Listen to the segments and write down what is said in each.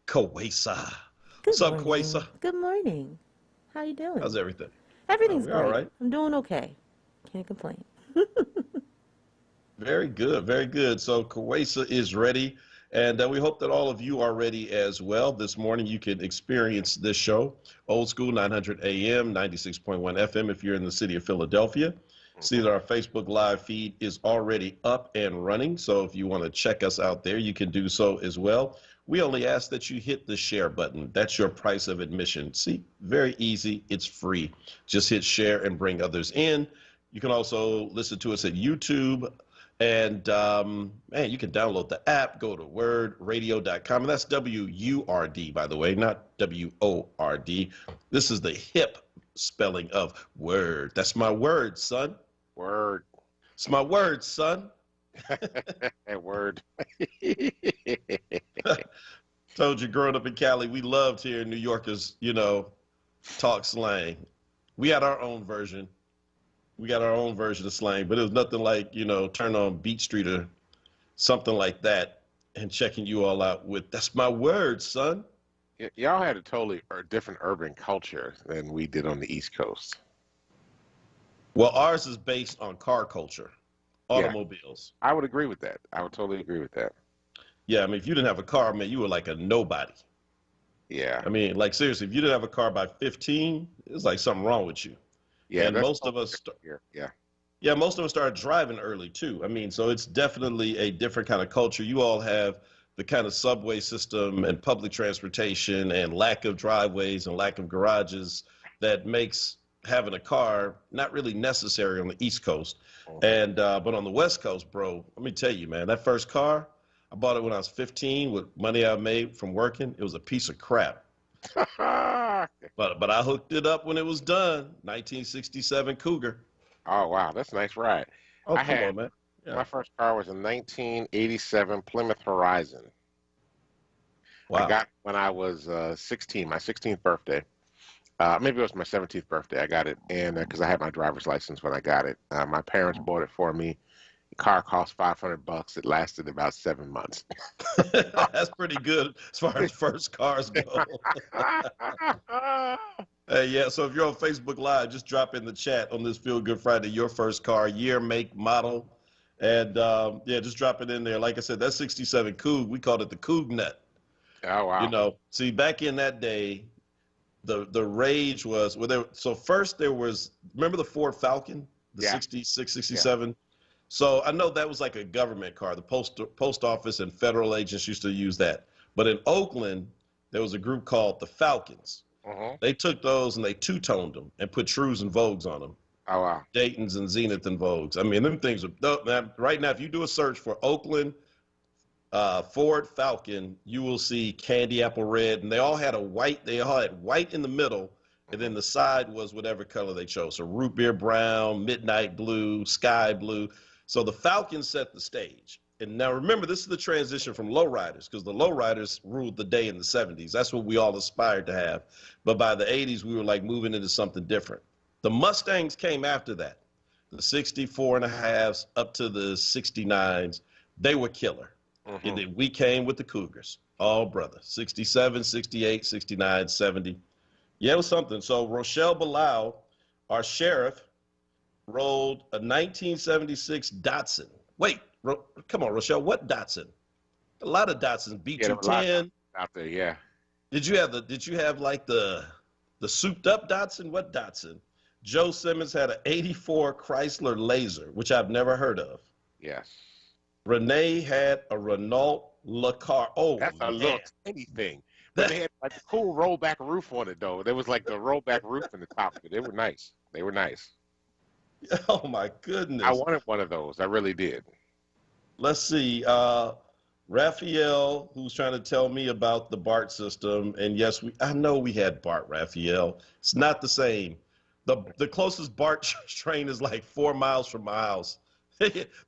Kawesa. Good What's up, morning. Kawesa? Good morning. How you doing? How's everything? Everything's We all great. right. I'm doing okay. Can't complain. Very good, very good. So Kawesa is ready, and we hope that all of you are ready as well. This morning you can experience this show, Old School 900 AM, 96.1 FM if you're in the city of Philadelphia. See Mhm. that our Facebook Live feed is already up and running, so if you want to check us out there, you can do so as well. We only ask that you hit the share button. That's your price of admission. See, very easy. It's free. Just hit share and bring others in. You can also listen to us at YouTube. And man, you can download the app, go to wordradio.com. And that's WURD, by the way, not WORD. This is the hip spelling of word. That's my word, son. Word. It's my word, son. That word. Told you growing up in Cali, we loved hearing New Yorkers, talk slang. We had our own version. We got our own version of slang, but it was nothing like, turn on Beat Street or something like that and checking you all out with, that's my word, son. Y'all had a totally different urban culture than we did on the East Coast. Well, ours is based on car culture, Yeah, automobiles. I would agree with that. I would totally agree with that. Yeah, I mean, if you didn't have a car, man, you were like a nobody. Yeah. I mean, like seriously, if you didn't have a car by 15, it's like something wrong with you. Yeah, And that's most of totally us, different here. Yeah. yeah, most of us started driving early too. I mean, so it's definitely a different kind of culture. You all have the kind of subway system and public transportation and lack of driveways and lack of garages that makes having a car not really necessary on the East Coast. Mhm. And but on the West Coast, bro, let me tell you, man, that first car, I bought it when I was 15 with money I made from working. It was a piece of crap. But I hooked it up when it was done. 1967 Cougar. Oh, wow. That's a nice ride. Oh, I come had on, man. Yeah. my first car was a 1987 Plymouth Horizon. I Wow. got it when I was 16, my 16th birthday. Maybe it was my 17th birthday. I got it, and because I had my driver's license when I got it, my parents bought it for me. The car cost $500. It lasted about 7 months. That's pretty good as far as first cars go. Hey, yeah, so if you're on Facebook Live, just drop in the chat on this Feel Good Friday your first car, year, make, model. And yeah, just drop it in there. Like I said, that 67 Coug, we called it the Coug Nut. Oh, wow. See, back in that day, the rage was, so first there was, remember the Ford Falcon, the Yeah, 66, yeah. 67? So I know that was like a government car. The post office and federal agents used to use that. But in Oakland, there was a group called the Falcons. Hmm. They took those and they two-toned them and put Trues and Vogues on them. Oh, wow. Dayton's and Zenith and Vogues. I mean, them things are dope. Now, right now, if you do a search for Oakland Ford Falcon, you will see candy apple red, and they all had white in the middle, and Hmm. then the side was whatever color they chose. So root beer brown, midnight blue, sky blue. So the Falcon set the stage. And now remember, this is the transition from lowriders, because the lowriders ruled the day in the 70s. That's what we all aspired to have. But by the 80s, we were like moving into something different. The Mustangs came after that. The 64 and a halves up to the 69s, they were killer. And Hmm. then we came with the Cougars, all brother, 67, 68, 69, 70. Yeah, it was something. So Rochelle Bilal, our sheriff, rolled a 1976 Datsun. Wait, come on, Rochelle, what Datsun? A lot of Datsuns, Yeah, there were a lot B210. out there. Yeah. Did you have like the souped up Datsun? What Datsun? Joe Simmons had an 84 Chrysler Laser, which I've never heard of. Yes. Renee had a Renault Lacar. Oh That's a man. little tiny thing. But they had like a cool rollback roof on it, though. There was like the rollback roof in the top of it. They were nice. They were nice. Oh my I goodness. wanted one of those. I really did. Let's see. Raphael, who's trying to tell me about the BART system, and yes, I know we had BART, Raphael. It's not the same. The closest BART train is like 4 miles from my house.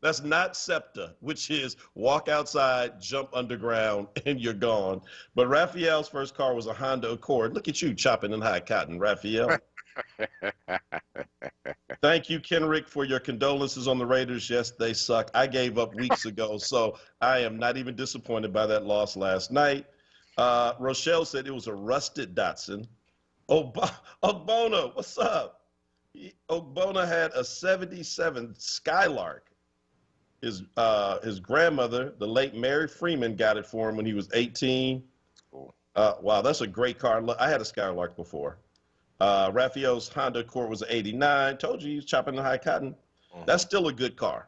That's not SEPTA, which is walk outside, jump underground, and you're gone. But Raphael's first car was a Honda Accord. Look at you chopping in high cotton, Raphael. Thank you, Kenrick, for your condolences on the Raiders. Yes, they suck. I gave up weeks ago, so I am not even disappointed by that loss last night. Rochelle said it was a rusted Datsun. Ogbona, what's up? Ogbona had a 77 Skylark. His grandmother, the late Mary Freeman, got it for him when he was 18. Cool. Wow, that's a great car. I had a Skylark before. Raphael's Honda Accord was an 89. Told you he's chopping the high cotton. That's still a good car.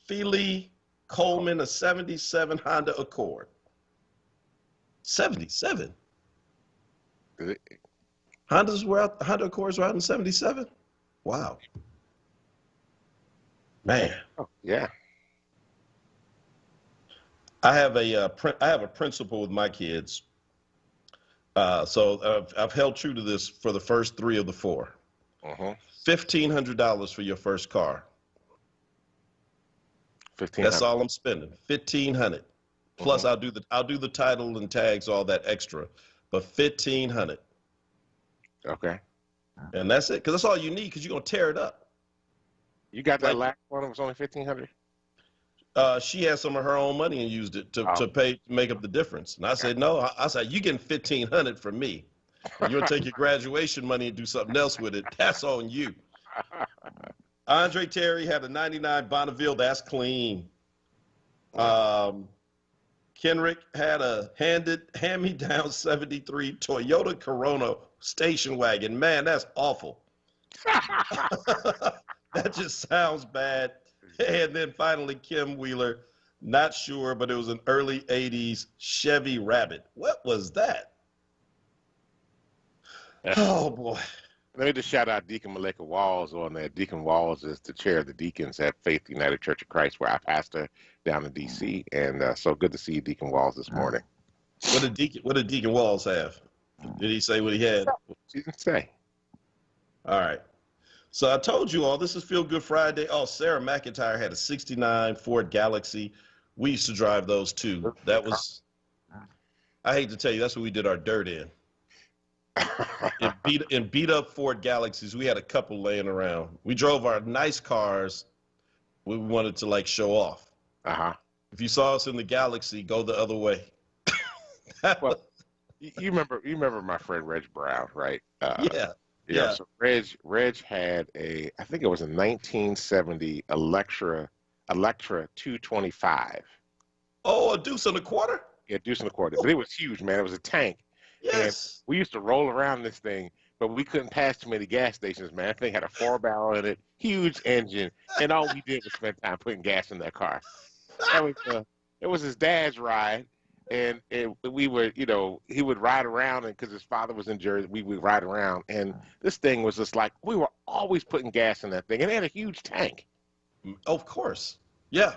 Feely Coleman, a 77 Honda Accord. 77? Honda Accords were out in 77? Wow. Man. Oh, yeah. I have a principle with my kids. So I've held true to this for the first 3 of the 4. $1,500 for your first car. 1,500. That's all I'm spending. 1,500. Plus I'll do the title and tags, all that extra. But 1,500. Okay. And that's it, because that's all you need, because you're gonna tear it up. You got that last one? It was only 1,500. She had some of her own money and used it to make up the difference. And I said, no. I said, you getting 1,500 from me. You'll take your graduation money and do something else with it. That's on you. Andre Terry had a 99 Bonneville. That's clean. Kenrick had a hand-me-down 73 Toyota Corona station wagon. Man, that's awful. That just sounds bad. And then finally, Kim Wheeler, not sure, but it was an early 80s Chevy Rabbit. What was that? Oh, boy. Let me just shout out Deacon Malika Walls on there. Deacon Walls is the chair of the deacons at Faith United Church of Christ, where I pastor down in D.C. And so good to see you, Deacon Walls, this morning. What did Deacon Walls have? Did he say what he had? He didn't say. All right. So I told you all, this is Feel Good Friday. Oh, Sarah McIntyre had a 69 Ford Galaxy. We used to drive those too. That was, I hate to tell you, that's what we did our dirt in. Beat up Ford Galaxies. We had a couple laying around. We drove our nice cars. We wanted to like show off. If you saw us in the Galaxy, go the other way. Well, you remember my friend Reg Brown, right? Yeah. So Reg had I think it was a 1970 Electra 225. Oh, a deuce and a quarter? Yeah, deuce and a quarter. But it was huge, man. It was a tank. Yes. And we used to roll around this thing, but we couldn't pass too many gas stations, man. That thing had a 4-barrel in it, huge engine, and all we did was spend time putting gas in that car. It was his dad's ride. And we were, he would ride around, and because his father was in Jersey, we would ride around. And this thing was just like, we were always putting gas in that thing. And it had a huge tank. Of course. Yeah.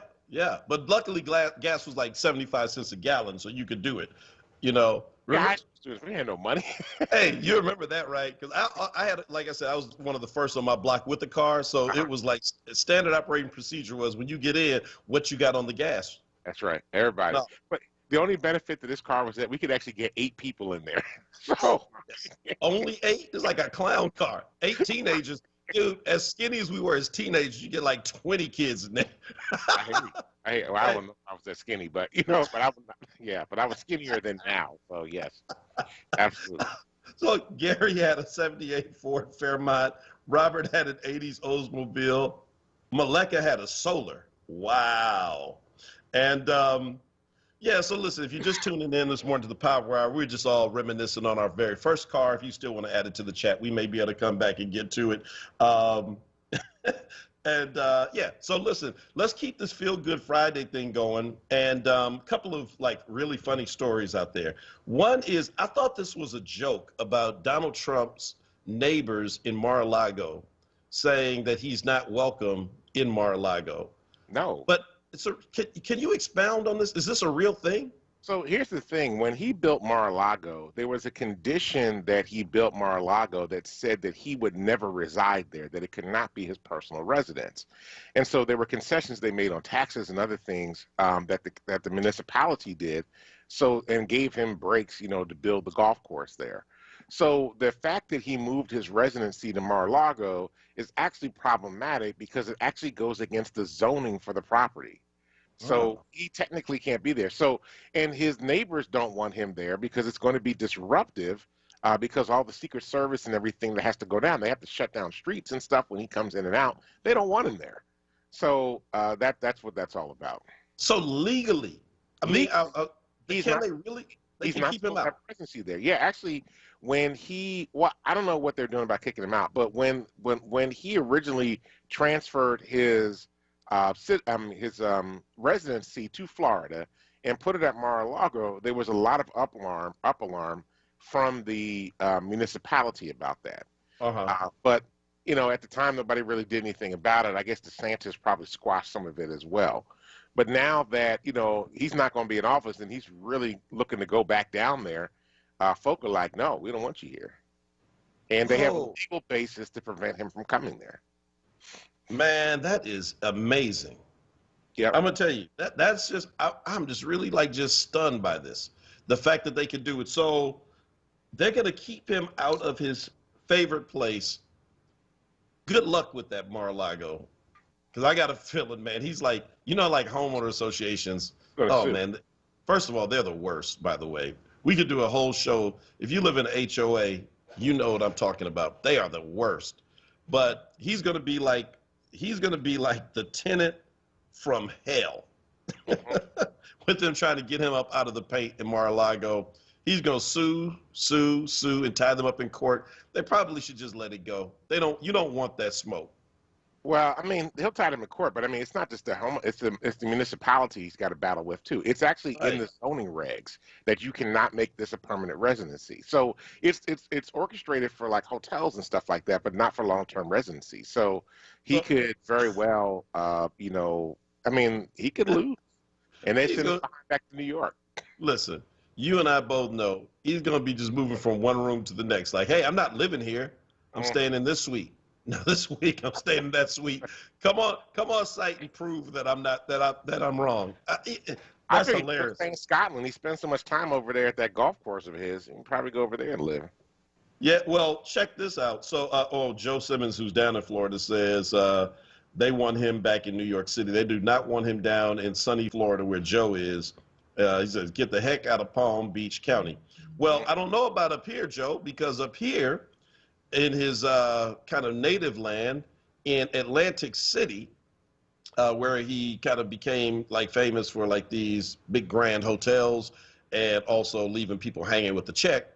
But luckily, gas was like 75 cents a gallon, so you could do it. Yeah, we had no money. Hey, you remember that, right? Because I had, like I said, I was one of the first on my block with the car. So it was like standard operating procedure was when you get in, what you got on the gas. That's right. Everybody. No. But the only benefit to this car was that we could actually get 8 people in there. So only 8? It's like a clown car. 8 teenagers. Dude, as skinny as we were as teenagers, you get like 20 kids in there. I don't know if I was that skinny, but but I was skinnier than now. So yes, absolutely. So Gary had a 78 Ford Fairmont. Robert had an 80s Oldsmobile. Maleka had a Solar. Wow. And so listen, if you're just tuning in this morning to the Power Hour, we're just all reminiscing on our very first car. If you still want to add it to the chat, we may be able to come back and get to it. So listen, let's keep this Feel Good Friday thing going. And a couple of like really funny stories out there. One is, I thought this was a joke about Donald Trump's neighbors in Mar-a-Lago saying that he's not welcome in Mar-a-Lago. No. But can you expound on this? Is this a real thing? So here's the thing. When he built Mar-a-Lago, there was a condition that he built Mar-a-Lago that said that he would never reside there, that it could not be his personal residence. And so there were concessions they made on taxes and other things that the municipality did, and gave him breaks, to build the golf course there. So the fact that he moved his residency to Mar-a-Lago is actually problematic because it actually goes against the zoning for the property. So he technically can't be there. So, and his neighbors don't want him there because it's going to be disruptive because all the Secret Service and everything that has to go down, they have to shut down streets and stuff when he comes in and out. They don't want him there. So that's what that's all about. So legally, I mean, He's can not, they really? They he's can not keep him supposed to out. have presidency there. Yeah, actually, well, I don't know what they're doing about kicking him out, but when he originally transferred his residency to Florida and put it at Mar-a-Lago, there was a lot of up alarm from the municipality about that. But at the time, nobody really did anything about it. I guess DeSantis probably squashed some of it as well. But now that he's not going to be in office and he's really looking to go back down there, folk are like, no, we don't want you here, and they have a legal basis to prevent him from coming there. Man, that is amazing. Yeah, I'm gonna tell you that's just I'm just really just stunned by this, the fact that they could do it. So they're gonna keep him out of his favorite place. Good luck with that, Mar-a-Lago, because I got a feeling, man, he's like homeowner associations. Oh man, first of all, they're the worst. By the way, we could do a whole show. If you live in an HOA, you know what I'm talking about. They are the worst. But he's gonna be like the tenant from hell with them trying to get him up out of the paint in Mar-a-Lago. He's going to sue, and tie them up in court. They probably should just let it go. You don't want that smoke. Well, I mean, he'll tie them in court, but I mean, it's not just the home; it's the municipality he's got to battle with too. It's actually in the zoning regs that you cannot make this a permanent residency. So it's orchestrated for like hotels and stuff like that, but not for long-term residency. So he could very well, I mean, he could lose, and they send him back to New York. Listen, you and I both know he's going to be just moving from one room to the next. Like, hey, I'm not living here. I'm staying in this suite. Now this week I'm staying in that suite. Come on, site and prove that I'm wrong. That's hilarious. In Scotland, he spends so much time over there at that golf course of his. He can probably go over there and live. Yeah, well, check this out. So, Joe Simmons, who's down in Florida, says they want him back in New York City. They do not want him down in sunny Florida where Joe is. He says, get the heck out of Palm Beach County. Well, I don't know about up here, Joe, because up here, in his kind of native land in Atlantic City, where he kind of became famous for these big grand hotels and also leaving people hanging with the check,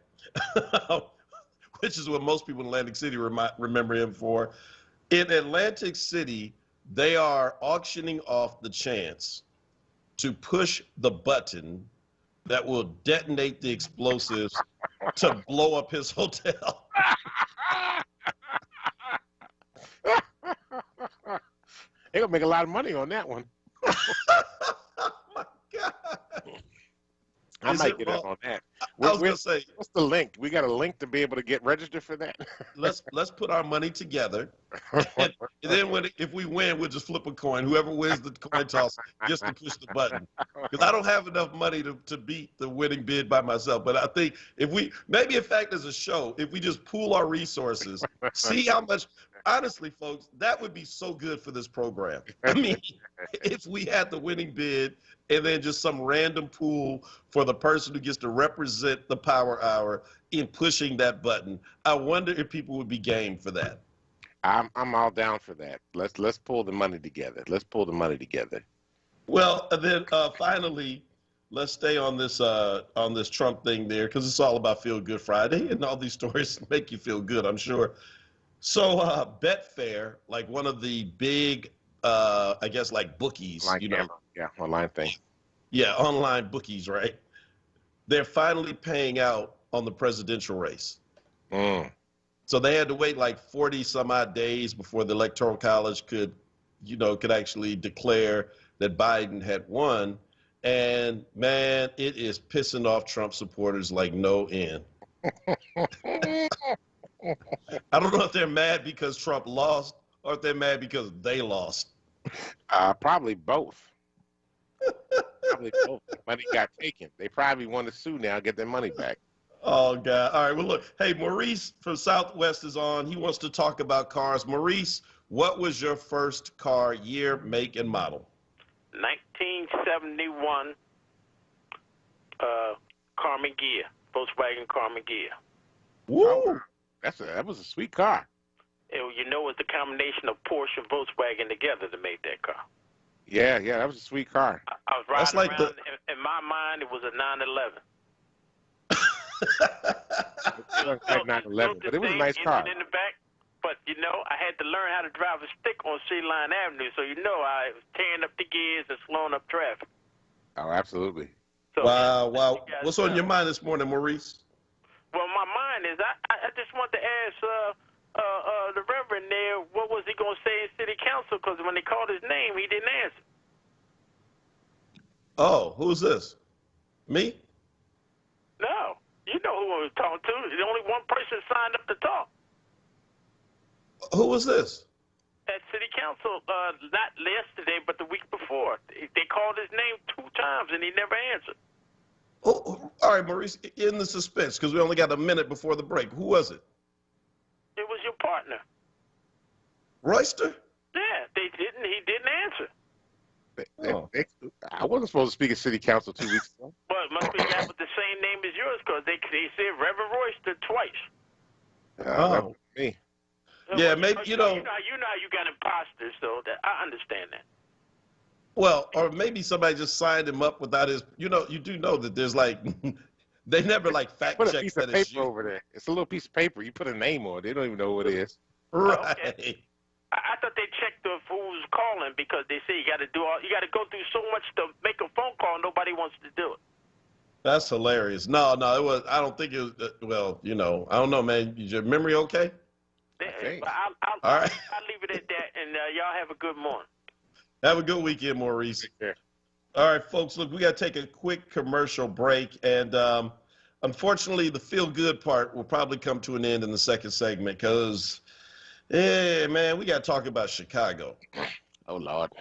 which is what most people in Atlantic City remember him for. In Atlantic City, they are auctioning off the chance to push the button that will detonate the explosives to blow up his hotel. They're gonna make a lot of money on that one. Oh my God. I might get up on that. I was gonna say, what's the link? We got a link to be able to get registered for that. let's put our money together, and then if we win, we'll just flip a coin. Whoever wins the coin toss gets to push the button. Because I don't have enough money to beat the winning bid by myself. But I think maybe in fact as a show, if we just pool our resources, see how much. Honestly, folks, that would be so good for this program. I mean, if we had the winning bid and then just some random pool for the person who gets to represent the Power Hour in pushing that button, I wonder if people would be game for that. I'm all down for that. Let's pull the money together. Well, then finally, let's stay on this Trump thing there, because it's all about Feel Good Friday, and all these stories make you feel good, I'm sure. So Betfair, one of the big, I guess, bookies, online thing. Yeah, online bookies, right? They're finally paying out on the presidential race. So they had to wait 40 some odd days before the Electoral College could actually declare that Biden had won. And man, it is pissing off Trump supporters like no end. I don't know if they're mad because Trump lost or if they're mad because they lost. Probably both. Money got taken. They probably want to sue now and get their money back. Oh, God. All right. Well, look. Hey, Maurice from Southwest is on. He wants to talk about cars. Maurice, what was your first car, year, make, and model? 1971 Carmen Ghia, Volkswagen Carmen Ghia. Woo! That was a sweet car. It's the combination of Porsche and Volkswagen together that made that car. Yeah, that was a sweet car. I was riding around. In my mind, it was a 911. Like 911, but it was a nice car. In the back, but I had to learn how to drive a stick on Sea Line Avenue, so I was tearing up the gears and slowing up traffic. Oh, absolutely. So, wow. What's on your mind this morning, Maurice? Well, my mind is I just want to ask the Reverend there, what was he going to say in City Council? Because when they called his name, he didn't answer. Oh, who's this? Me? No. You know who I was talking to. There's only one person signed up to talk. Who was this? At City Council, not yesterday, but the week before. They called his name 2 times, and he never answered. Oh, all right, Maurice, in the suspense, because we only got a minute before the break. Who was it? It was your partner. Royster? Yeah, he didn't answer. I wasn't supposed to speak at City Council 2 weeks ago. Well, it must be that with the same name as yours, because they said Reverend Royster twice. That was me. Yeah, maybe, you know you got imposters, so I understand that. Well, or maybe somebody just signed him up without his, you do know that there's they never fact Put a check piece that of it's paper you. over there. It's a little piece of paper. You put a name on it. They don't even know what it is. Right. Okay. I thought they checked who was calling because they say you got to go through so much to make a phone call. Nobody wants to do it. That's hilarious. No, it was, I don't think it was, I don't know, man. Is your memory okay? I'll All right. I'll leave it at that, and y'all have a good morning. Have a good weekend, Maurice. Take care. All right, folks, look, we got to take a quick commercial break. And unfortunately, the feel-good part will probably come to an end in the second segment because, man, we got to talk about Chicago. Oh, Lord.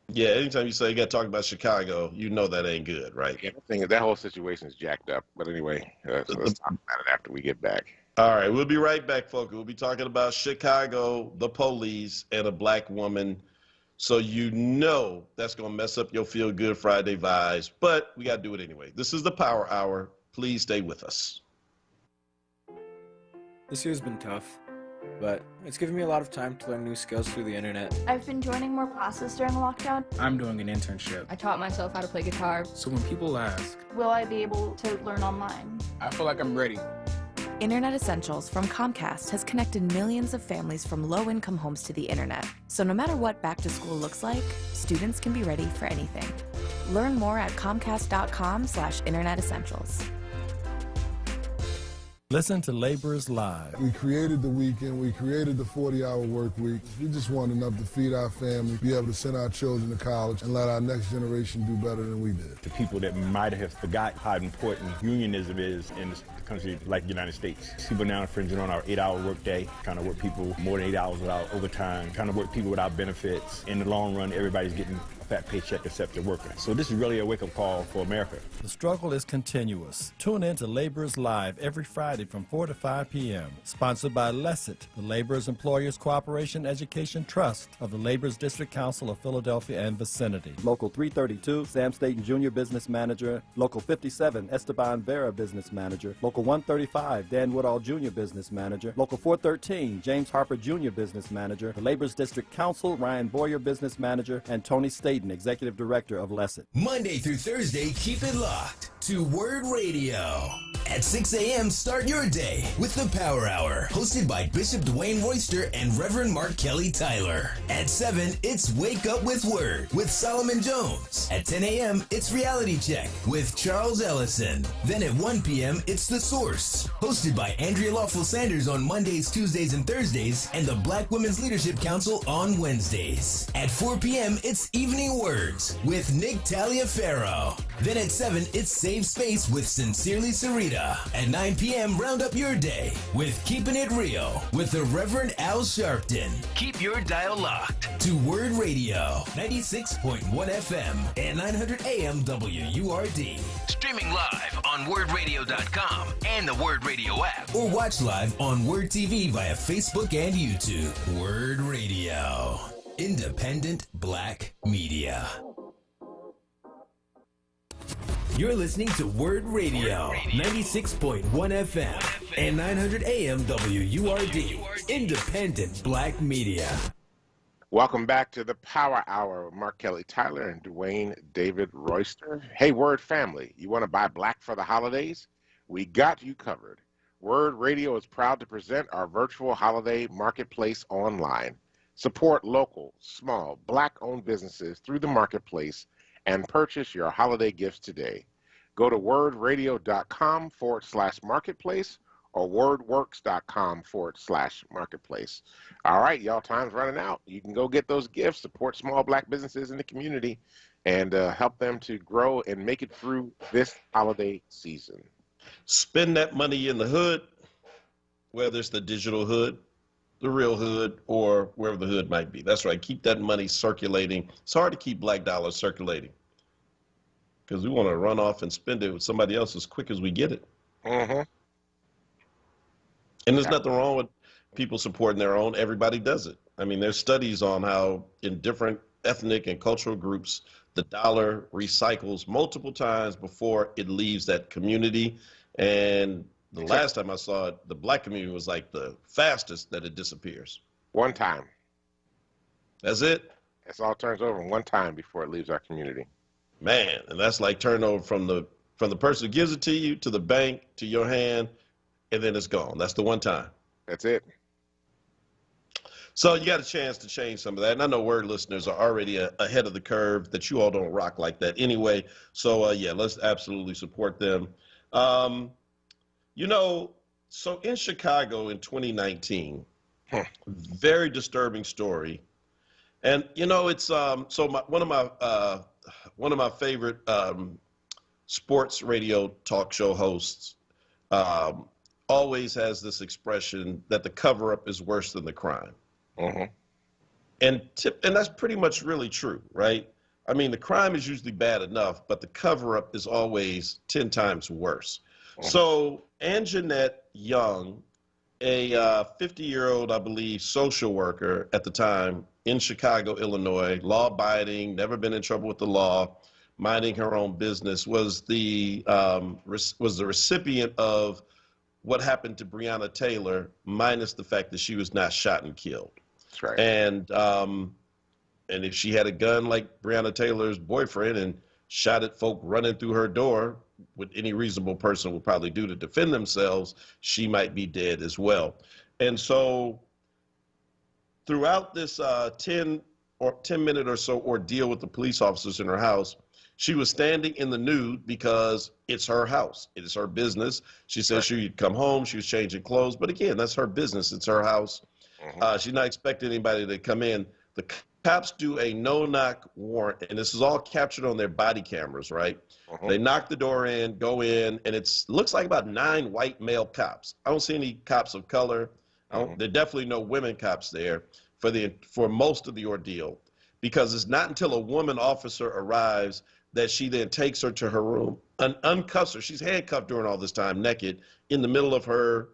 Yeah, anytime you say you got to talk about Chicago, you know that ain't good, right? Yeah, that whole situation is jacked up. But anyway, let's talk about it after we get back. All right, we'll be right back, folks. We'll be talking about Chicago, the police, and a black woman. So that's going to mess up your Feel Good Friday vibes, but we got to do it anyway. This is the Power Hour. Please stay with us. This year's been tough, but it's given me a lot of time to learn new skills through the internet. I've been joining more classes during lockdown. I'm doing an internship. I taught myself how to play guitar. So when people ask, will I be able to learn online? I feel like I'm ready. Internet Essentials from Comcast has connected millions of families from low-income homes to the internet. So no matter what back to school looks like, students can be ready for anything. Learn more at comcast.com/Internet Essentials. Listen to Laborers Live. We created the weekend. We created the 40-hour work week. We just want enough to feed our family, be able to send our children to college, and let our next generation do better than we did. To people that might have forgot how important unionism is in a country like the United States. People now infringing on our 8-hour workday, trying to work people more than 8 hours without overtime, trying to work people without benefits. In the long run, everybody's getting a fat paycheck except the worker. So this is really a wake-up call for America. The struggle is continuous. Tune in to Laborers Live every Friday from 4 to 5 p.m. Sponsored by LESIT, the Laborers Employers Cooperation Education Trust of the Laborers District Council of Philadelphia and vicinity. Local 332, Sam Staten Jr. Business Manager. Local 57, Esteban Vera Business Manager. Local 135, Dan Woodall Jr. Business Manager. Local 413, James Harper Jr. Business Manager. The Laborers District Council, Ryan Boyer Business Manager, and Tony Staten, Executive Director of LESIT. Monday through Thursday, keep it locked to WURD Radio. At 6 a.m., start your day with the Power Hour, hosted by Bishop Dwayne Royster and Reverend Mark Kelly Tyler. At 7, it's Wake Up with WURD with Solomon Jones. At 10 a.m., it's Reality Check with Charles Ellison. Then at 1 p.m., it's The Source, hosted by Andrea Lawful Sanders on Mondays, Tuesdays, and Thursdays, and the Black Women's Leadership Council on Wednesdays. At 4 p.m., it's Evening Words with Nick Taliaferro. Then at 7, it's Save Space with Sincerely Sarita. At 9 p.m., round up your day with Keeping It Real with the Reverend Al Sharpton. Keep your dial locked to WURD Radio, 96.1 FM and 900 AM WURD. Streaming live on WURDradio.com and the WURD Radio app. Or watch live on WURD TV via Facebook and YouTube. WURD Radio. Independent Black Media. You're listening to WURD Radio, 96.1 FM and 900 AM WURD, independent black media. Welcome back to the Power Hour with Mark Kelly Tyler and Dwayne David Royster. Hey, WURD family, you want to buy black for the holidays? We got you covered. WURD Radio is proud to present our virtual holiday marketplace online. Support local, small, black-owned businesses through the marketplace and purchase your holiday gifts today. Go to wurdradio.com/marketplace or wordworks.com/marketplace. All right, y'all, time's running out. You can go get those gifts, support small black businesses in the community, and help them to grow and make it through this holiday season. Spend that money in the hood, whether it's the digital hood, the real hood, or wherever the hood might be. That's right. Keep that money circulating. It's hard to keep black dollars circulating because we want to run off and spend it with somebody else as quick as we get it. Mm-hmm. And there's nothing wrong with people supporting their own. Everybody does it. I mean, there's studies on how in different ethnic and cultural groups, the dollar recycles multiple times before it leaves that community. And the last time I saw it, the black community was like the fastest that it disappears. One time. That's it? It's all turns over in one time before it leaves our community. Man, and that's like turnover from the person who gives it to you, to the bank, to your hand, and then it's gone. That's the one time. That's it. So you got a chance to change some of that. And I know WURD listeners are already ahead of the curve, that you all don't rock like that anyway. So, yeah, let's absolutely support them. You know, so in Chicago in 2019, very disturbing story. And, you know, it's so one of my favorite sports radio talk show hosts always has this expression that the cover-up is worse than the crime. Mm-hmm. And that's pretty much really true, right? I mean, the crime is usually bad enough, but the cover-up is always 10 times worse. Mm-hmm. So Anjanette Young, a 50-year-old, I believe, social worker at the time in Chicago, Illinois, law-abiding, never been in trouble with the law, minding her own business, was the recipient of what happened to Breonna Taylor, minus the fact that she was not shot and killed. That's right. And if she had a gun like Breonna Taylor's boyfriend and shot at folk running through her door, what any reasonable person would probably do to defend themselves, she might be dead as well. And so throughout this 10-minute or so ordeal with the police officers in her house, she was standing in the nude because it's her house. It is her business. She said she'd come home. She was changing clothes. But again, that's her business. It's her house. Mm-hmm. She's not expecting anybody to come in. The cops do a no-knock warrant, and this is all captured on their body cameras, right? Mm-hmm. They knock the door in, go in, and it looks like about 9 white male cops. I don't see any cops of color. There are definitely no women cops there for most of the ordeal, because it's not until a woman officer arrives that she then takes her to her room and uncuffs her. She's handcuffed during all this time, naked, in the middle of her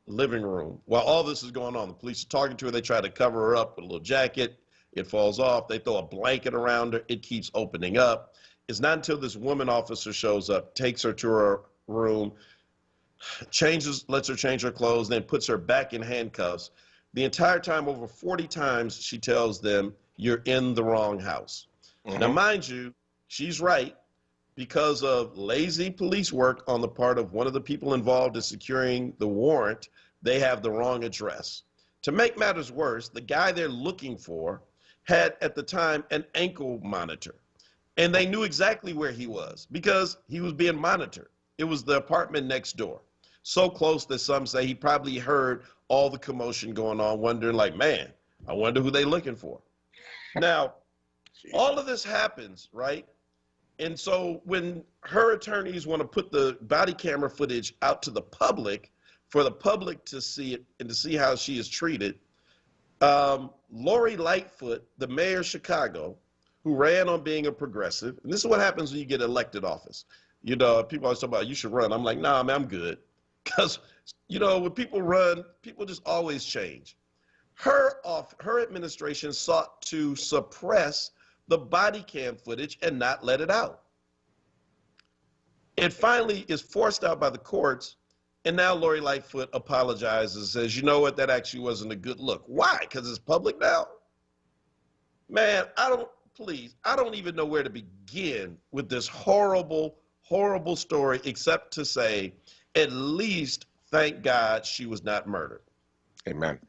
living room. While all this is going on, the police are talking to her. They try to cover her up with a little jacket. It falls off. They throw a blanket around her. It keeps opening up. It's not until this woman officer shows up, takes her to her room, lets her change her clothes, then puts her back in handcuffs. The entire time, over 40 times, she tells them, "You're in the wrong house." Mm-hmm. Now, mind you, she's right. Because of lazy police work on the part of one of the people involved in securing the warrant, they have the wrong address. To make matters worse, the guy they're looking for had at the time an ankle monitor. And they knew exactly where he was because he was being monitored. It was the apartment next door. So close that some say he probably heard all the commotion going on, wondering like, man, I wonder who they looking for. Now, all of this happens, right? And so when her attorneys want to put the body camera footage out to the public, for the public to see it and to see how she is treated, Lori Lightfoot, the mayor of Chicago, who ran on being a progressive, and this is what happens when you get elected office. You know, people always talk about, you should run. I'm like, nah, man, I'm good. Because, you know, when people run, people just always change. Her administration sought to suppress the body cam footage and not let it out. It finally is forced out by the courts, and now Lori Lightfoot apologizes and says, you know what, that actually wasn't a good look. Why? Because it's public now? Man, I don't even know where to begin with this horrible, horrible story, except to say, at least, thank God, she was not murdered. Amen.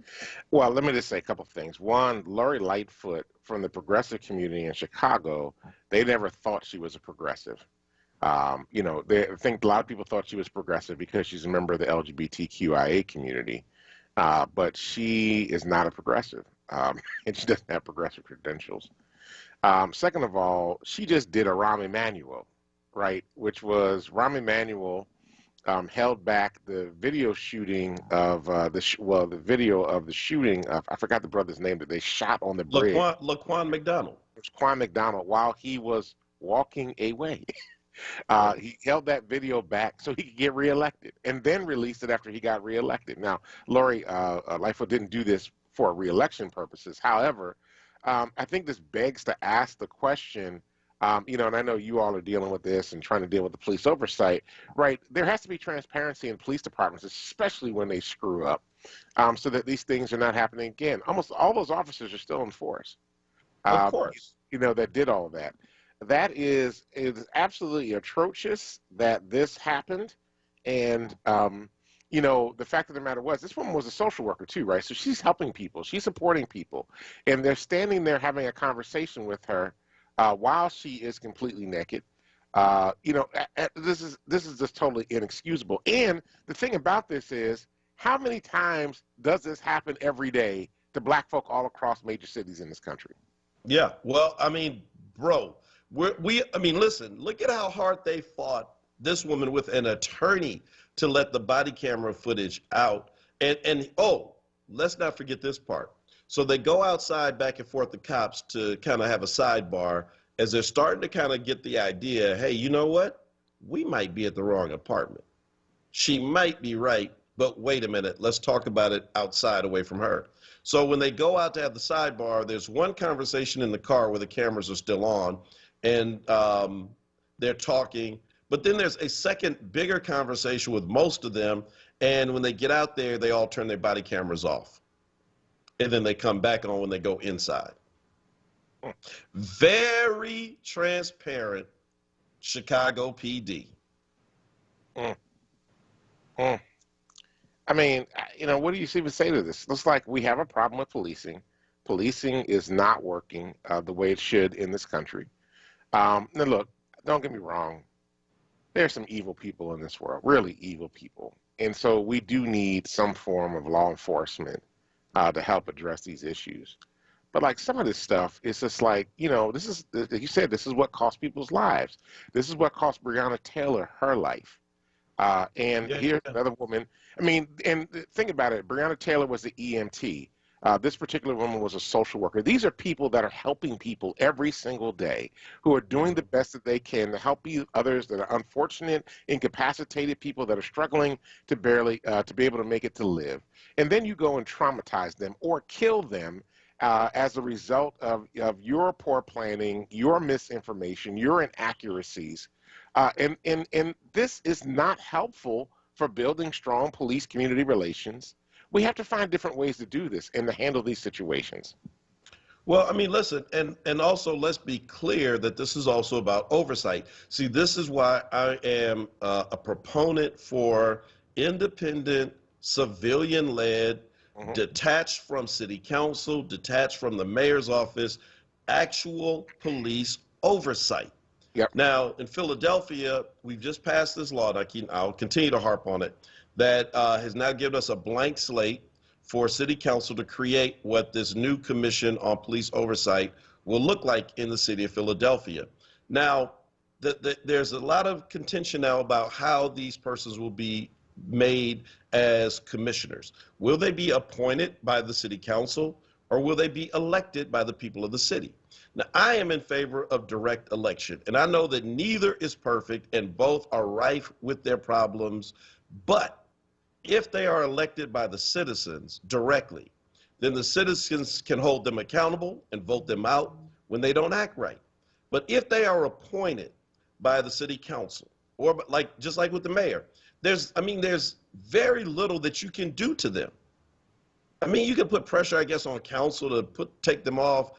Well, let me just say a couple of things. One, Lori Lightfoot from the progressive community in Chicago, they never thought she was a progressive. You know, I think a lot of people thought she was progressive because she's a member of the LGBTQIA community, but she is not a progressive, and she doesn't have progressive credentials. Second of all, she just did a Rahm Emanuel, right, which was Rahm Emanuel held back the video shooting of the video of the shooting of, I forgot the brother's name, that they shot on the bridge. Laquan McDonald. It was Quan McDonald while he was walking away. He held that video back so he could get reelected, and then released it after he got reelected. Now, Lori Lightfoot didn't do this for reelection purposes. However, I think this begs to ask the question, you know, and I know you all are dealing with this and trying to deal with the police oversight, right? There has to be transparency in police departments, especially when they screw up, so that these things are not happening again. Almost all those officers are still in force. Of course. You know, that did all that. That is absolutely atrocious that this happened. And, you know, the fact of the matter was, this woman was a social worker too, right? So she's helping people. She's supporting people. And they're standing there having a conversation with her while she is completely naked. You know, this is just totally inexcusable. And the thing about this is, how many times does this happen every day to black folk all across major cities in this country? Yeah, well, I mean, bro, I mean, listen, look at how hard they fought this woman with an attorney to let the body camera footage out. And oh, let's not forget this part. So they go outside back and forth, the cops, to kind of have a sidebar as they're starting to kind of get the idea, hey, you know what? We might be at the wrong apartment. She might be right, but wait a minute, let's talk about it outside away from her. So when they go out to have the sidebar, there's one conversation in the car where the cameras are still on, and they're talking. But then there's a second, bigger conversation with most of them, and when they get out there, they all turn their body cameras off. And then they come back on when they go inside. Very transparent Chicago PD. I mean, you know, what do you even say to this? Looks like we have a problem with policing. Policing is not working the way it should in this country. Now, look, don't get me wrong. There's some evil people in this world, really evil people. And so we do need some form of law enforcement to help address these issues. But like some of this stuff, it's just like, you know, this is, like you said, this is what cost people's lives. This is what cost Breonna Taylor her life. Here's another woman. I mean, and think about it. Breonna Taylor was the EMT. This particular woman was a social worker. These are people that are helping people every single day, who are doing the best that they can to help others that are unfortunate, incapacitated, people that are struggling to be able to make it to live. And then you go and traumatize them or kill them as a result of your poor planning, your misinformation, your inaccuracies. And this is not helpful for building strong police community relations. We have to find different ways to do this and to handle these situations. Well, I mean, listen, and also let's be clear that this is also about oversight. See, this is why I am a proponent for independent, civilian-led, detached from city council, detached from the mayor's office, actual police oversight. Yep. Now, in Philadelphia, we've just passed this law, and I'll continue to harp on it, that has now given us a blank slate for city council to create what this new commission on police oversight will look like in the city of Philadelphia. Now, there's a lot of contention now about how these persons will be made as commissioners. Will they be appointed by the city council, or will they be elected by the people of the city? Now, I am in favor of direct election, and I know that neither is perfect and both are rife with their problems, but if they are elected by the citizens directly, then the citizens can hold them accountable and vote them out when they don't act right. But if they are appointed by the city council or like just like with the mayor. There's very little that you can do to them. I mean, you can put pressure, I guess, on council to take them off,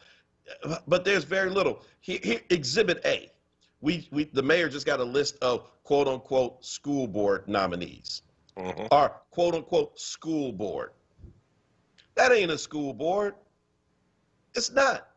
but there's very little. Here, Exhibit A. The mayor just got a list of quote unquote school board nominees, or quote unquote school board. That ain't a school board. It's not.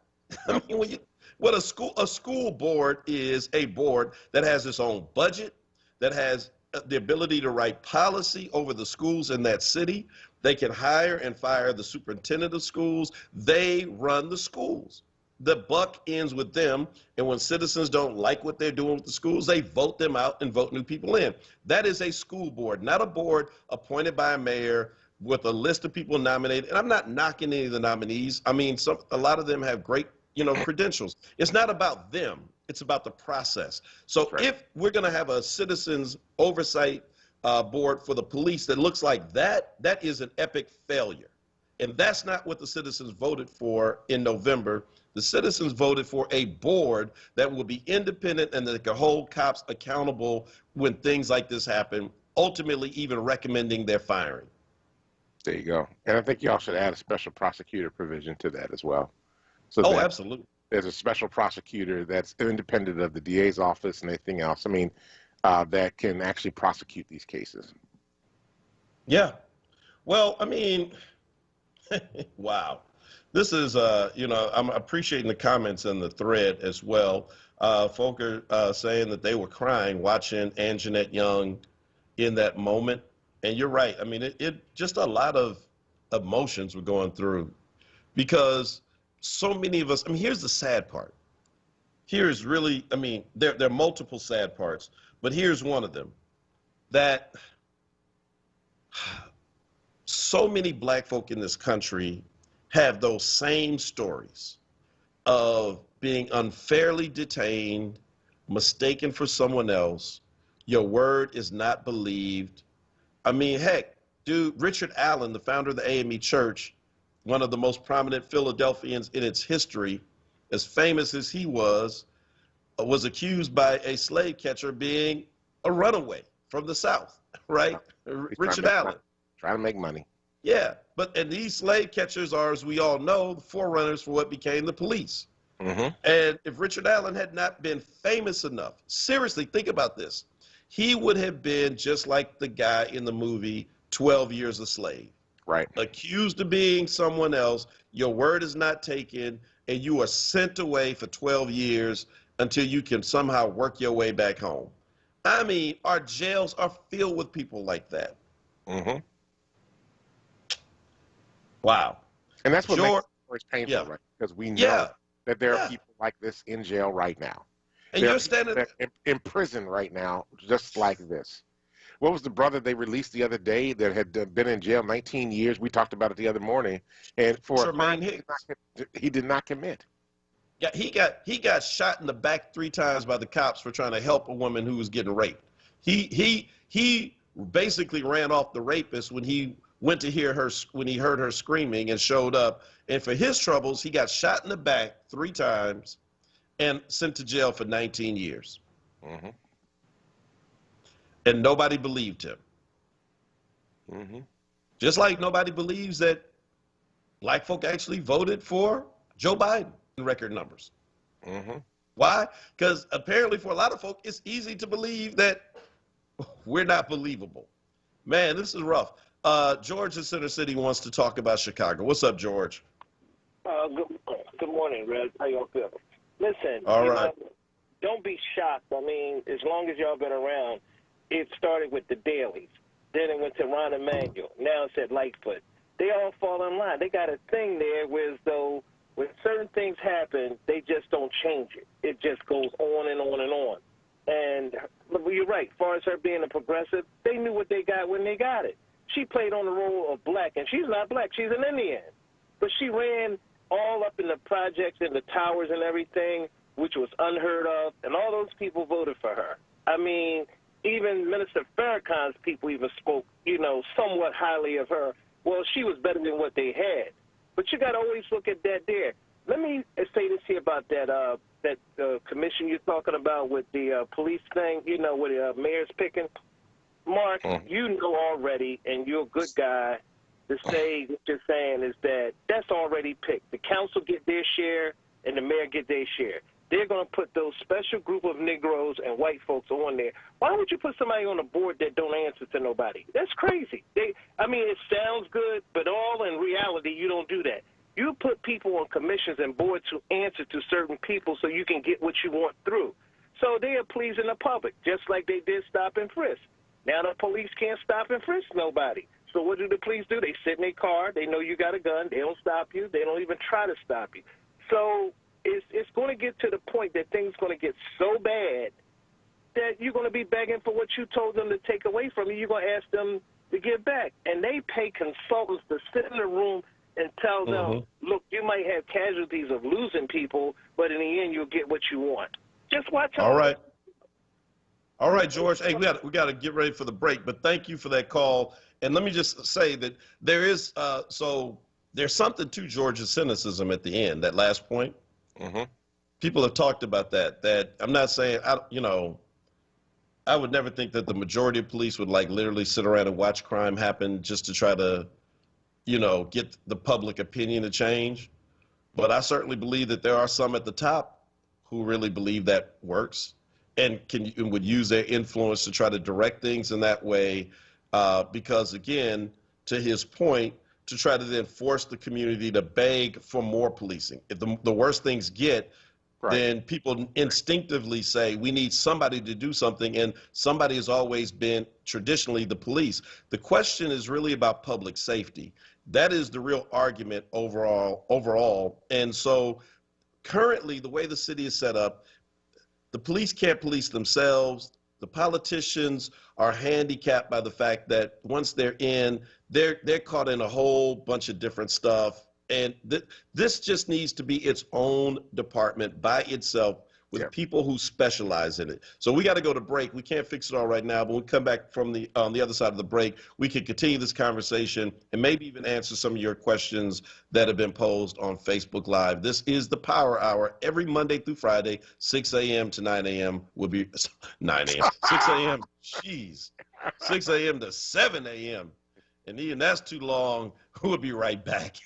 I mean, what a school board is a board that has its own budget, that has the ability to write policy over the schools in that city. They can hire and fire the superintendent of schools. They run the schools. The buck ends with them, and when citizens don't like what they're doing with the schools, they vote them out and vote new people in. That is a school board, not a board appointed by a mayor with a list of people nominated. And I'm not knocking any of the nominees. I mean, a lot of them have great, credentials. It's not about them. It's about the process. So if we're going to have a citizens oversight board for the police that looks like that, that is an epic failure. And that's not what the citizens voted for in November. The citizens voted for a board that will be independent and that can hold cops accountable when things like this happen, ultimately even recommending their firing. There you go. And I think y'all should add a special prosecutor provision to that as well. So Absolutely. There's a special prosecutor that's independent of the DA's office and anything else. I mean, that can actually prosecute these cases. Yeah. Well, I mean, wow. This is, I'm appreciating the comments in the thread as well. Folk are saying that they were crying watching Anjanette Young in that moment. And you're right. I mean, it just a lot of emotions were going through because so many of us, I mean, here's the sad part. Here is really, I mean, there are multiple sad parts, but here's one of them. That so many black folk in this country have those same stories of being unfairly detained, mistaken for someone else. Your word is not believed. I mean, heck, dude, Richard Allen, the founder of the AME Church, one of the most prominent Philadelphians in its history, as famous as he was accused by a slave catcher being a runaway from the South, right? Richard Allen. Trying to make money. Yeah, and these slave catchers are, as we all know, the forerunners for what became the police. And if Richard Allen had not been famous enough, seriously, think about this. He would have been just like the guy in the movie 12 Years a Slave. Right. Accused of being someone else, your word is not taken, and you are sent away for 12 years until you can somehow work your way back home. I mean, our jails are filled with people like that. Wow. And that's what makes it painful, right? Because we know that there are people like this in jail right now. And you're standing in prison right now, just like this. What was the brother they released the other day that had been in jail 19 years? We talked about it the other morning. And for a crime he did not commit. Yeah, he got shot in the back 3 times by the cops for trying to help a woman who was getting raped. He basically ran off the rapist when he went to hear her, when he heard her screaming and showed up. And for his troubles, he got shot in the back 3 times and sent to jail for 19 years. And nobody believed him. Just like nobody believes that black folk actually voted for Joe Biden in record numbers. Why? Because apparently for a lot of folk, it's easy to believe that we're not believable. Man, this is rough. George in Center City wants to talk about Chicago. What's up, George? Good morning, Red. How y'all feel? Listen, all right. Don't be shocked. I mean, as long as y'all been around, it started with the Dailies. Then it went to Ron Emanuel. Now it's at Lightfoot. They all fall in line. They got a thing there where as though when certain things happen, they just don't change it. It just goes on and on and on. And you're right. As far as her being a progressive, they knew what they got when they got it. She played on the role of black, and she's not black. She's an Indian. But she ran all up in the projects and the towers and everything, which was unheard of, and all those people voted for her. I mean, even Minister Farrakhan's people even spoke, somewhat highly of her. Well, she was better than what they had. But you got to always look at that there. Let me say this here about that that commission you're talking about with the police thing, you know, with the mayor's picking. Mark, you know already, and you're a good guy, to say what you're saying is that that's already picked. The council get their share, and the mayor get their share. They're going to put those special group of Negroes and white folks on there. Why would you put somebody on the board that don't answer to nobody? That's crazy. I mean, it sounds good, but all in reality, you don't do that. You put people on commissions and boards who answer to certain people so you can get what you want through. So they are pleasing the public, just like they did stop and frisk. Now the police can't stop and frisk nobody. So what do the police do? They sit in their car. They know you got a gun. They don't stop you. They don't even try to stop you. So it's going to get to the point that things going to get so bad that you're going to be begging for what you told them to take away from you. You're going to ask them to give back. And they pay consultants to sit in the room and tell them, look, you might have casualties of losing people, but in the end, you'll get what you want. Just watch out. All right. All right, George. Hey, we got to get ready for the break, but thank you for that call. And let me just say that there is, so there's something to George's cynicism at the end, that last point. People have talked about that I'm not saying, I would never think that the majority of police would like literally sit around and watch crime happen just to try to, get the public opinion to change. But I certainly believe that there are some at the top who really believe that works and would use their influence to try to direct things in that way. Because again, to his point, to try to then force the community to beg for more policing. If the worse things get, then people instinctively say, we need somebody to do something, and somebody has always been traditionally the police. The question is really about public safety. That is the real argument overall. And so currently, the way the city is set up, the police can't police themselves. The politicians are handicapped by the fact that once they're in, they're caught in a whole bunch of different stuff. And this just needs to be its own department by itself with people who specialize in it. So we got to go to break. We can't fix it all right now, but when we come back from the other side of the break, we can continue this conversation and maybe even answer some of your questions that have been posed on Facebook Live. This is the Power Hour every Monday through Friday, 6 a.m. to 9 a.m. will be 9 a.m. 6 a.m. Jeez, 6 a.m. to 7 a.m. And even that's too long. We'll be right back.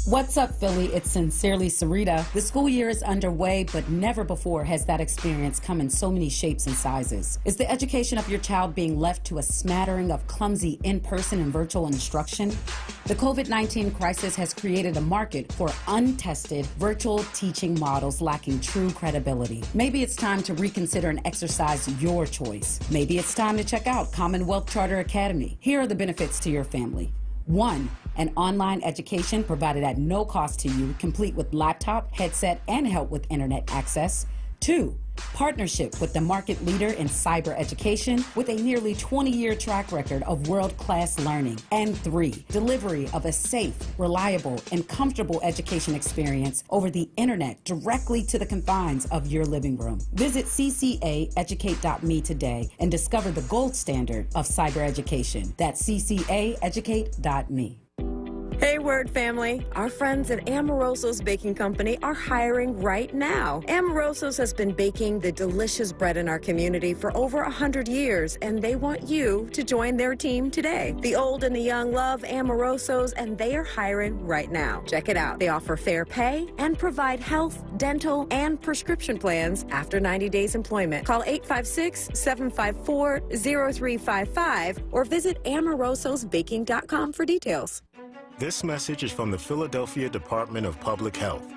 What's up, Philly? It's Sincerely Sarita. The school year is underway, but never before has that experience come in so many shapes and sizes. Is the education of your child being left to a smattering of clumsy in-person and virtual instruction? The COVID-19 crisis has created a market for untested virtual teaching models lacking true credibility. Maybe it's time to reconsider and exercise your choice. Maybe it's time to check out Commonwealth Charter Academy. Here are the benefits to your family. 1, an online education provided at no cost to you, complete with laptop, headset, and help with internet access. 2, partnership with the market leader in cyber education with a nearly 20-year track record of world-class learning. And 3, delivery of a safe, reliable, and comfortable education experience over the internet directly to the confines of your living room. Visit ccaeducate.me today and discover the gold standard of cyber education. That's ccaeducate.me. Hey, WURD family. Our friends at Amoroso's Baking Company are hiring right now. Amoroso's has been baking the delicious bread in our community for over 100 years, and they want you to join their team today. The old and the young love Amoroso's, and they are hiring right now. Check it out. They offer fair pay and provide health, dental, and prescription plans after 90 days employment. Call 856-754-0355 or visit amorososbaking.com for details. This message is from the Philadelphia Department of Public Health.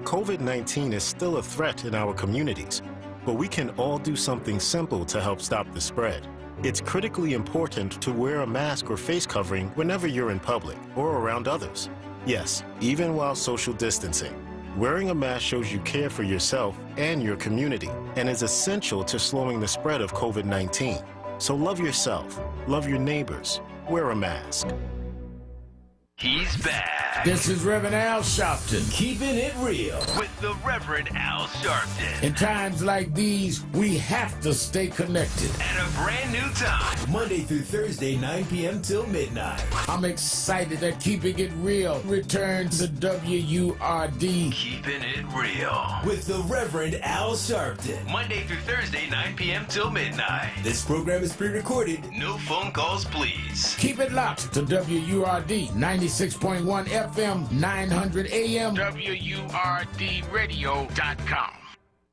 COVID-19 is still a threat in our communities, but we can all do something simple to help stop the spread. It's critically important to wear a mask or face covering whenever you're in public or around others. Yes, even while social distancing. Wearing a mask shows you care for yourself and your community and is essential to slowing the spread of COVID-19. So love yourself, love your neighbors, wear a mask. He's back. This is Reverend Al Sharpton. Keeping it real with the Reverend Al Sharpton. In times like these, we have to stay connected. At a brand new time, Monday through Thursday, 9 p.m. till midnight. I'm excited that Keeping It Real returns to WURD. Keeping it real with the Reverend Al Sharpton. Monday through Thursday, 9 p.m. till midnight. This program is pre-recorded. No phone calls, please. Keep it locked to WURD 96.1 FM, 900 AM. WURDradio.com.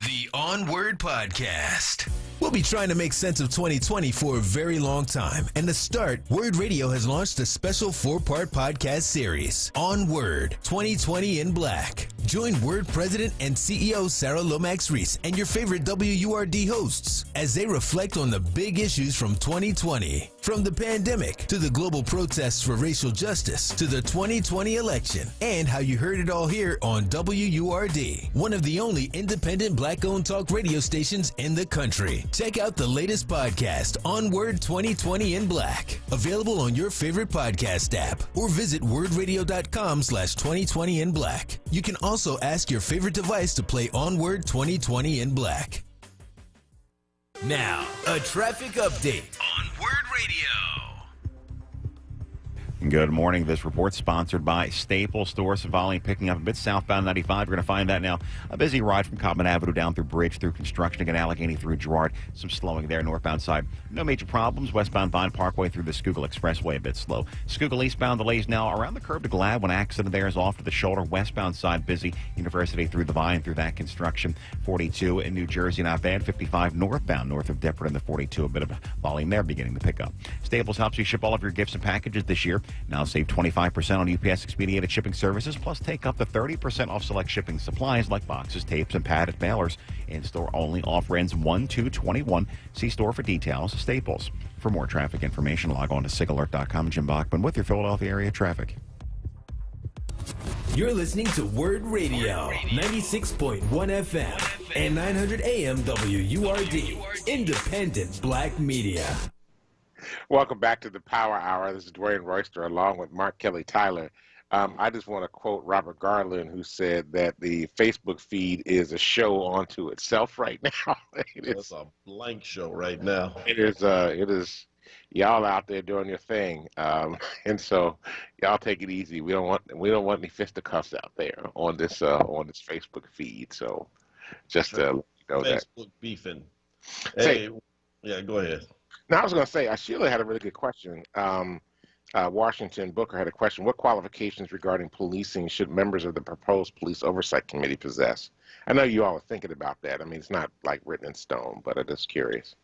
The onWURD Podcast. We'll be trying to make sense of 2020 for a very long time. And to start, WURD Radio has launched a special 4-part podcast series, onWURD 2020 in Black. Join WURD President and CEO Sarah Lomax-Reese and your favorite WURD hosts as they reflect on the big issues from 2020. From the pandemic to the global protests for racial justice to the 2020 election and how you heard it all here on WURD, one of the only independent black-owned talk radio stations in the country. Check out the latest podcast, onWURD 2020 in Black, available on your favorite podcast app, or visit wordradio.com/2020 in Black. You can also ask your favorite device to play onWURD 2020 in Black. Now, a traffic update on WURD Radio. Good morning. This report sponsored by Staples Store. Some volume picking up a bit southbound 95. We're going to find that now. A busy ride from Cobbin Avenue down through Bridge, through construction, again Allegheny through Girard. Some slowing there, northbound side. No major problems. Westbound Vine Parkway through the Schuylkill Expressway, a bit slow. Schuylkill eastbound delays now around the curb to Glad. One accident there is off to the shoulder. Westbound side busy. University through the Vine through that construction. 42 in New Jersey, not bad. 55 northbound, north of Deptford in the 42. A bit of volume there beginning to pick up. Staples helps you ship all of your gifts and packages this year. Now save 25% on UPS expedited shipping services, plus take up to 30% off select shipping supplies like boxes, tapes, and padded mailers. In-store only. Offer ends 1/2/21. See store for details. Staples. For more traffic information, log on to sigalert.com. Jim Bachman with your Philadelphia area traffic. You're listening to WURD Radio, 96.1 FM and 900 AM WURD, independent black media. Welcome back to the Power Hour. This is Dwayne Royster along with Mark Kelly Tyler. I just want to quote Robert Garland, who said that the Facebook feed is a show unto itself right now. It's a blank show right now. It is y'all out there doing your thing, and so y'all take it easy. We don't want any fisticuffs out there on this Facebook feed. So just to let you know that Facebook beefing. Hey, yeah, go ahead. Now, I was going to say, Sheila had a really good question. Washington Booker had a question. What qualifications regarding policing should members of the proposed police oversight committee possess? I know you all are thinking about that. I mean, it's not like written in stone, but I'm just curious.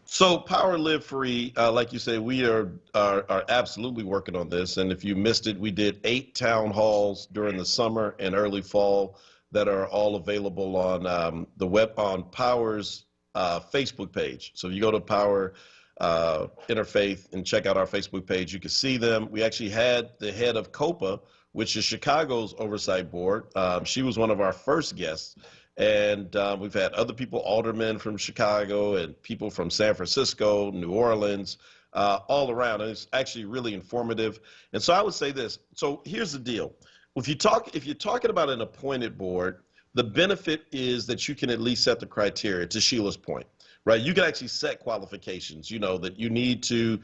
So Power Live Free, like you say, we are absolutely working on this. And if you missed it, we did 8 town halls during the summer and early fall that are all available on the web on Power's Facebook page. So if you go to Power Interfaith and check out our Facebook page, you can see them. We actually had the head of COPA, which is Chicago's oversight board. She was one of our first guests. And we've had other people, aldermen from Chicago and people from San Francisco, New Orleans, all around. And it's actually really informative. And so I would say this. So here's the deal. If you're talking about an appointed board, the benefit is that you can at least set the criteria, to Sheila's point, right? You can actually set qualifications, that you need to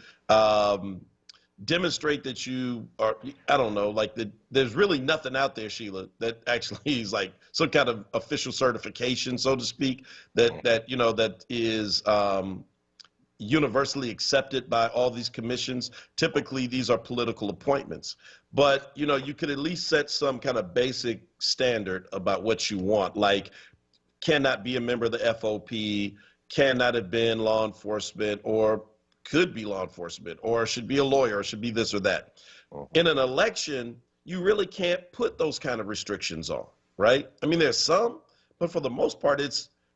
demonstrate that you are, I don't know, like there's really nothing out there, Sheila, that actually is like some kind of official certification, so to speak, that is universally accepted by all these commissions. Typically, these are political appointments. But, you could at least set some kind of basic standard about what you want, like cannot be a member of the FOP, cannot have been law enforcement, or could be law enforcement, or should be a lawyer, or should be this or that. In an election, you really can't put those kind of restrictions on, right? I mean, there's some, but for the most part,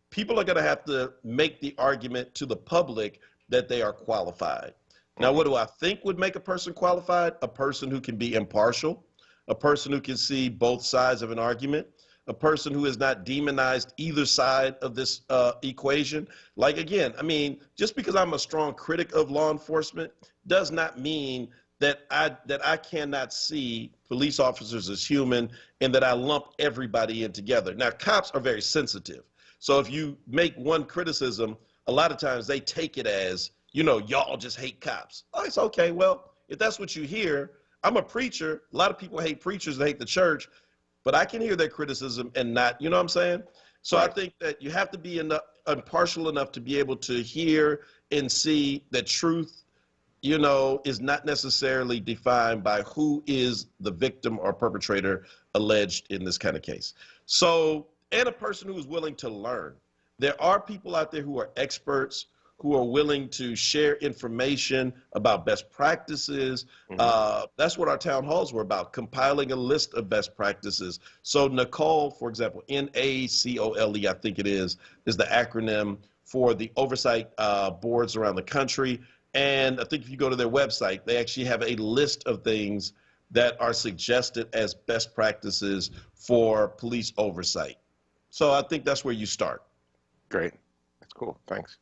people are going to have to make the argument to the public that they are qualified. Now, what do I think would make a person qualified? A person who can be impartial, a person who can see both sides of an argument, a person who has not demonized either side of this equation. Like, again, I mean, just because I'm a strong critic of law enforcement does not mean that I cannot see police officers as human and that I lump everybody in together. Now, cops are very sensitive. So if you make one criticism, a lot of times they take it as, you know, y'all just hate cops. Oh, it's okay. Well, if that's what you hear, I'm a preacher. A lot of people hate preachers, they hate the church, but I can hear their criticism and not, you know what I'm saying? So I think that you have to be impartial enough to be able to hear and see that truth, you know, is not necessarily defined by who is the victim or perpetrator alleged in this kind of case. So, and a person who is willing to learn. There are people out there who are experts, who are willing to share information about best practices. That's what our town halls were about, compiling a list of best practices. So NACOLE, for example, NACOLE, I think it is the acronym for the oversight boards around the country. And I think if you go to their website, they actually have a list of things that are suggested as best practices for police oversight. So I think that's where you start. Great. That's cool. Thanks.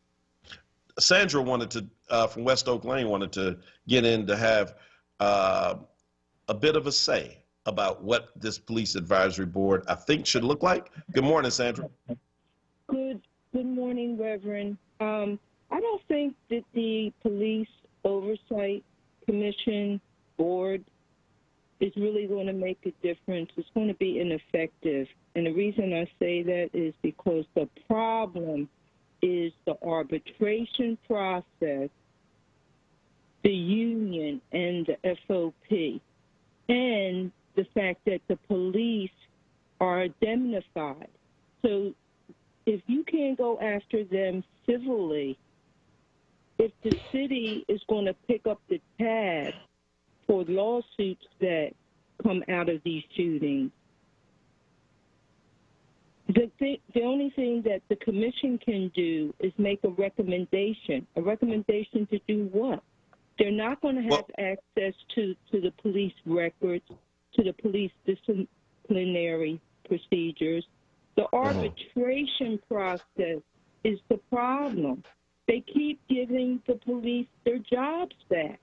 Sandra wanted to, from West Oak Lane, wanted to get in to have a bit of a say about what this police advisory board, I think, should look like. Good morning, Sandra. Good morning, Reverend. I don't think that the Police Oversight Commission board is really going to make a difference. It's going to be ineffective. And the reason I say that is because the problem is the arbitration process, the union and the FOP, and the fact that the police are indemnified. So if you can't go after them civilly, if the city is going to pick up the tab for lawsuits that come out of these shootings, the only thing that the commission can do is make a recommendation. A recommendation to do what? They're not going to have access to the police records, to the police disciplinary procedures. The arbitration process is the problem. They keep giving the police their jobs back.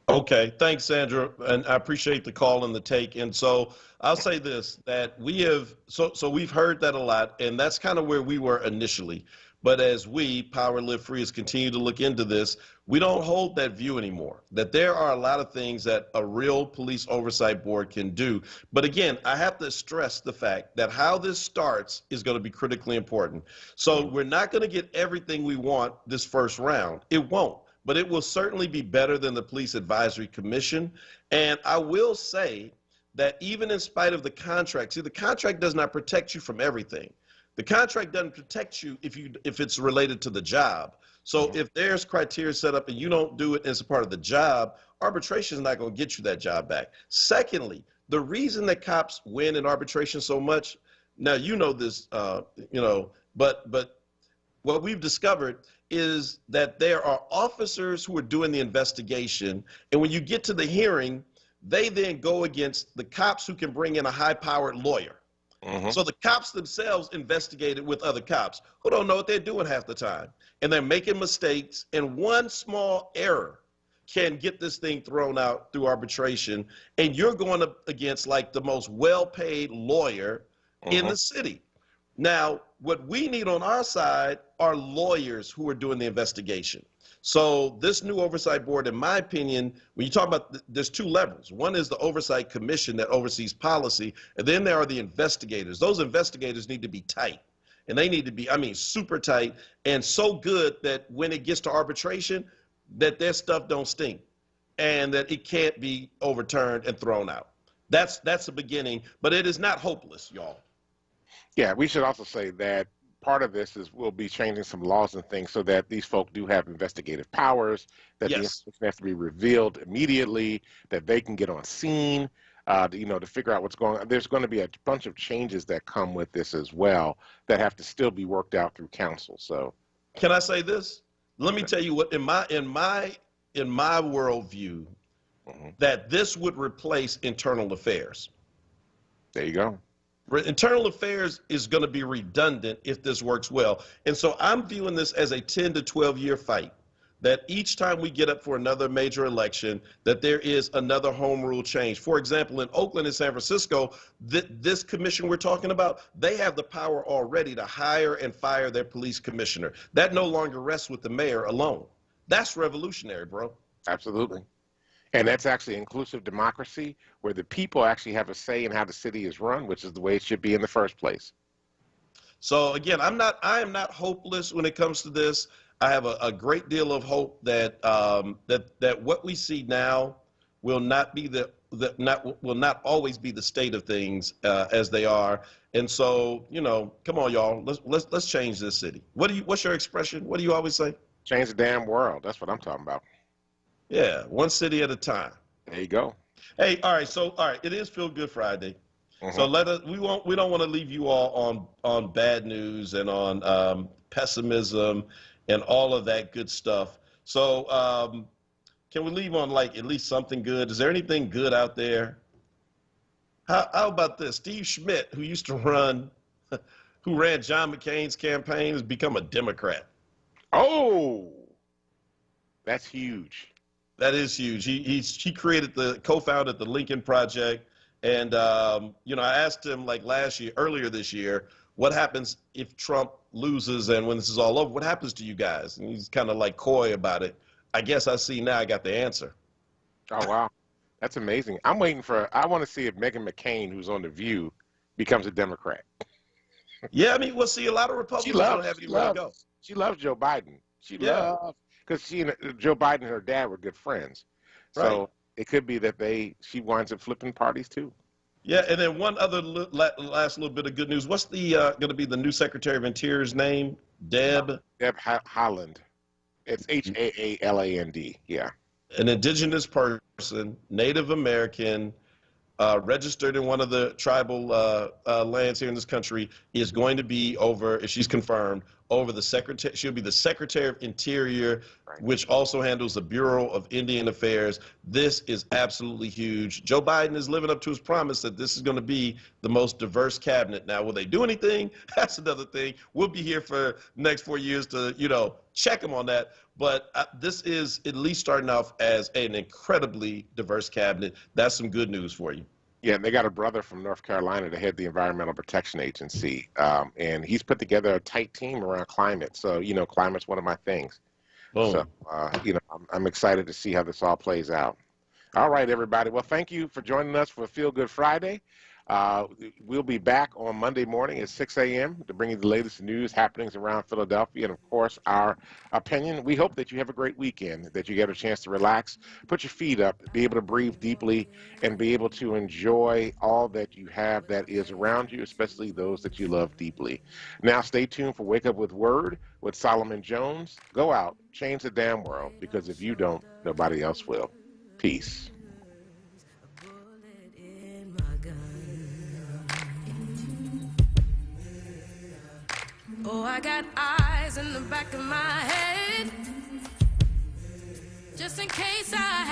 Okay, thanks, Sandra, and I appreciate the call and the take. And so I'll say this, that we have, so we've heard that a lot, and that's kind of where we were initially. But as we, Power Live Free, has continued to look into this, we don't hold that view anymore, that there are a lot of things that a real police oversight board can do. But again, I have to stress the fact that how this starts is going to be critically important. So we're not going to get everything we want this first round. It won't. But it will certainly be better than the Police Advisory Commission. And I will say that even in spite of the contract, see, the contract does not protect you from everything. The contract doesn't protect you if it's related to the job. So if there's criteria set up and you don't do it as a part of the job, arbitration is not going to get you that job back. Secondly, the reason that cops win in arbitration so much, now you know this, but what we've discovered is that there are officers who are doing the investigation, and when you get to the hearing, they then go against the cops who can bring in a high-powered lawyer. So the cops themselves investigated with other cops who don't know what they're doing half the time, and they're making mistakes, and one small error can get this thing thrown out through arbitration, and you're going up against like the most well-paid lawyer in the city. Now, what we need on our side are lawyers who are doing the investigation. So this new oversight board, in my opinion, when you talk about, there's two levels. One is the oversight commission that oversees policy, and then there are the investigators. Those investigators need to be tight, and they need to be, I mean, super tight and so good that when it gets to arbitration, that their stuff don't stink and that it can't be overturned and thrown out. That's the beginning, but it is not hopeless, y'all. Yeah, we should also say that part of this is we'll be changing some laws and things so that these folk do have investigative powers, that the information has to be revealed immediately, that they can get on scene, to figure out what's going on. There's going to be a bunch of changes that come with this as well that have to still be worked out through council. So, can I say this? Let me tell you what, in my worldview, that this would replace internal affairs. There you go. Internal affairs is going to be redundant if this works well. And so I'm viewing this as a 10 to 12 year fight. that each time we get up for another major election, that there is another home rule change. For example, in Oakland and San Francisco, this commission we're talking about, they have the power already to hire and fire their police commissioner. That no longer rests with the mayor alone. That's revolutionary, bro. Absolutely. And that's actually inclusive democracy, where the people actually have a say in how the city is run, which is the way it should be in the first place. So again, I am not hopeless when it comes to this. I have a great deal of hope that that what we see now will not be will not always be the state of things as they are. And so, you know, come on, y'all, let's change this city. What's your expression? What do you always say? Change the damn world. That's what I'm talking about. Yeah, one city at a time. There you go. Hey, all right, it is Feel Good Friday. So we don't want to leave you all on bad news and on pessimism and all of that good stuff. So can we leave on like at least something good? Is there anything good out there? How about this? Steve Schmidt, who used to who ran John McCain's campaign, has become a Democrat. Oh, that's huge. That is huge. He co-founded the Lincoln Project. And, you know, I asked him like earlier this year, what happens if Trump loses and when this is all over, what happens to you guys? And he's kind of like coy about it. I guess I see now I got the answer. Oh, wow. That's amazing. I want to see if Meghan McCain, who's on The View, becomes a Democrat. Yeah, I mean, we'll see a lot of Republicans don't have anywhere to go. She loves Joe Biden. Because she and Joe Biden and her dad were good friends. So it could be that she winds up flipping parties too. Yeah, and then one other last little bit of good news. What's the going to be the new Secretary of Interior's name? Deb Haaland. It's Haaland. Yeah. An indigenous person, Native American, registered in one of the tribal lands here in this country, is going to be over, if she's confirmed, over the secretary. She'll be the Secretary of Interior, which also handles the Bureau of Indian Affairs. This is absolutely huge. Joe Biden is living up to his promise that this is going to be the most diverse cabinet. Now, will they do anything? That's another thing. We'll be here for the next 4 years to, you know, check them on that. But this is at least starting off as an incredibly diverse cabinet. That's some good news for you. Yeah, and they got a brother from North Carolina to head the Environmental Protection Agency, and he's put together a tight team around climate. So, you know, climate's one of my things. Boom. So, you know, I'm excited to see how this all plays out. All right, everybody. Well, thank you for joining us for Feel Good Friday. We'll be back on Monday morning at 6 a.m. to bring you the latest news happenings around Philadelphia and, of course, our opinion. We hope that you have a great weekend, that you get a chance to relax, put your feet up, be able to breathe deeply, and be able to enjoy all that you have that is around you, especially those that you love deeply. Now, stay tuned for Wake Up with Word with Solomon Jones. Go out, change the damn world, because if you don't, nobody else will. Peace. Oh, I got eyes in the back of my head, just in case I